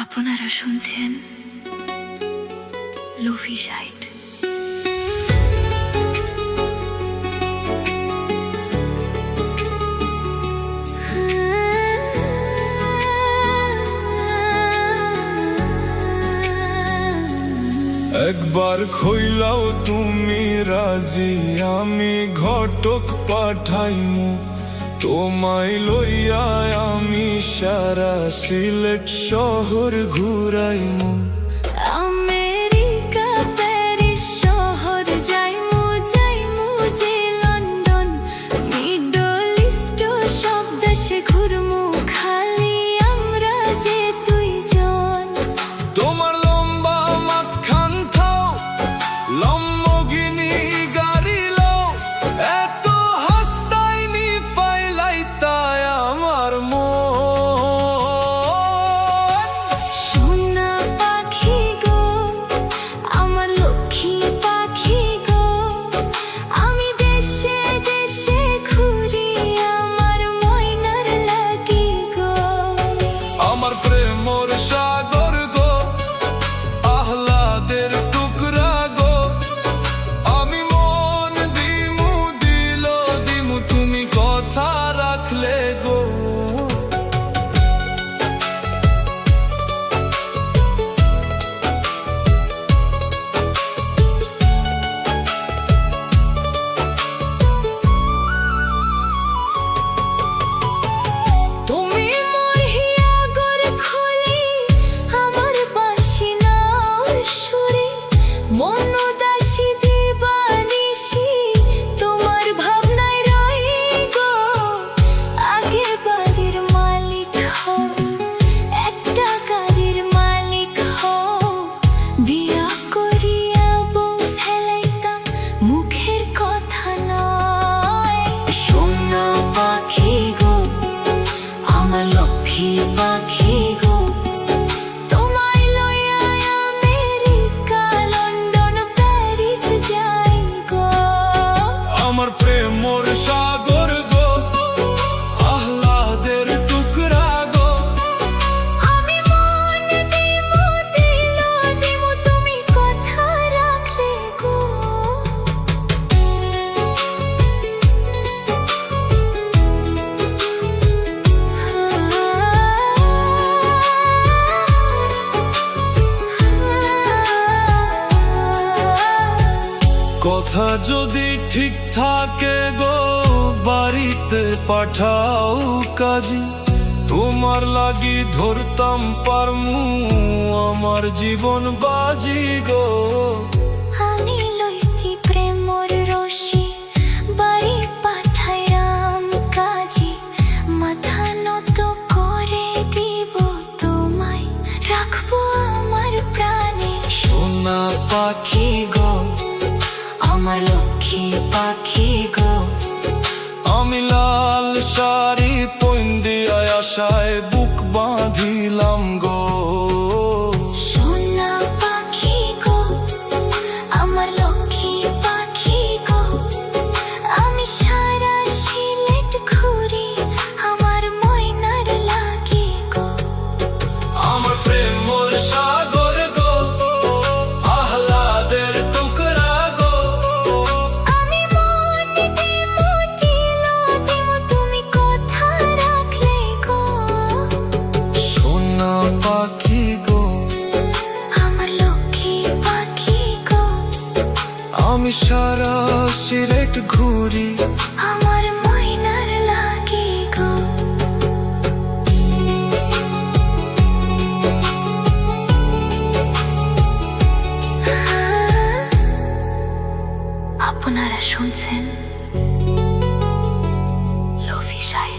আপনারা শুনছেন lo-fi site. একবার খইলাও তুমি রাজি, আমি ঘটক পাঠাইমু তোমায় লইয়া, আমি সারা সিলেট শহর ঘুরাইমু। আমেরিকা প্যারিস শহর যাইমু, যাইমু যে লন্ডন, মিডল ইস্ট সব দেশে ঘুরমু, খালি আমরা যে দুইজন। তোমার লম্বা মাথাখান থাও, লম্বগিনি গাড়ি লও, এত হাসতাইনি ফাইলাইতায় আমার মন। সোনা পাখি গো, আমার লক্ষ্মী পাখি গো, আমি দেশে দেশে ঘুরি আমার ময়নার লাগি গো। আমার প্রেমর সাগর গো, আহ্লাদের টুকরা গো, আমি মন দিমু দিল দিমু তুমি কথা রাখলে গো। তুমি মোর হিয়া গর খুলি, আমার বাঁশি নাও সুরে, মন উদাসী দিবানিশি তোমার ভাবনায় রই গো। আগে বাড়ির মালিক হও, একটা গাড়ির মালিক হও, বিয়া করিয়া বউ ফেলাইতাম মুখের কথা নয়। সোনা পাখি গো, আমার লক্ষ্মী পাখি গো, তোমায় লইয়া আমেরিকা লন্ডন প্যারিস যাই গো। আমার প্রেমর সাগর গো, আহ্লাদের টুকরা গো, আমি মন দিমু দিল দিমু তুমি কথা রাখলে গো। কথা যদি ঠিক থাকে গো, বাড়িতে পাঠাও কাজী, তোমার লাগি ধরতাম পারমু আমার জীবন বাজি গো। আমি লইছি প্রেমর রশি, বাড়ি পাঠাইরাম কাজী, মাথা নত করে দিব তোমায়, রাখবো আমার প্রাণে। সোনা পাখি গো, আমার লক্ষ্মী পাখি গো, আমি লাল শাড়ি পইন্দিয়া আশায় বুক বাঁধিলাম গো। সোনা পাখি গো, আমার লক্ষ্মী পাখি গো, আমি সারা সিলেট ঘুরি আমার ময়নার লাগি গো। আমার প্রেমর সাগর গো, আহ্লাদের টুকরা গো, আমি মন দিমু দিল দিমু তুমি কথা রাখলে গো। সোনা পাখি গো, আমার লক্ষ্মী পাখি গো, আমি সারা সিলেট ঘুরি আমার ময়নার লাগি গো। আপনারা শুনছেন লোফি সাইট।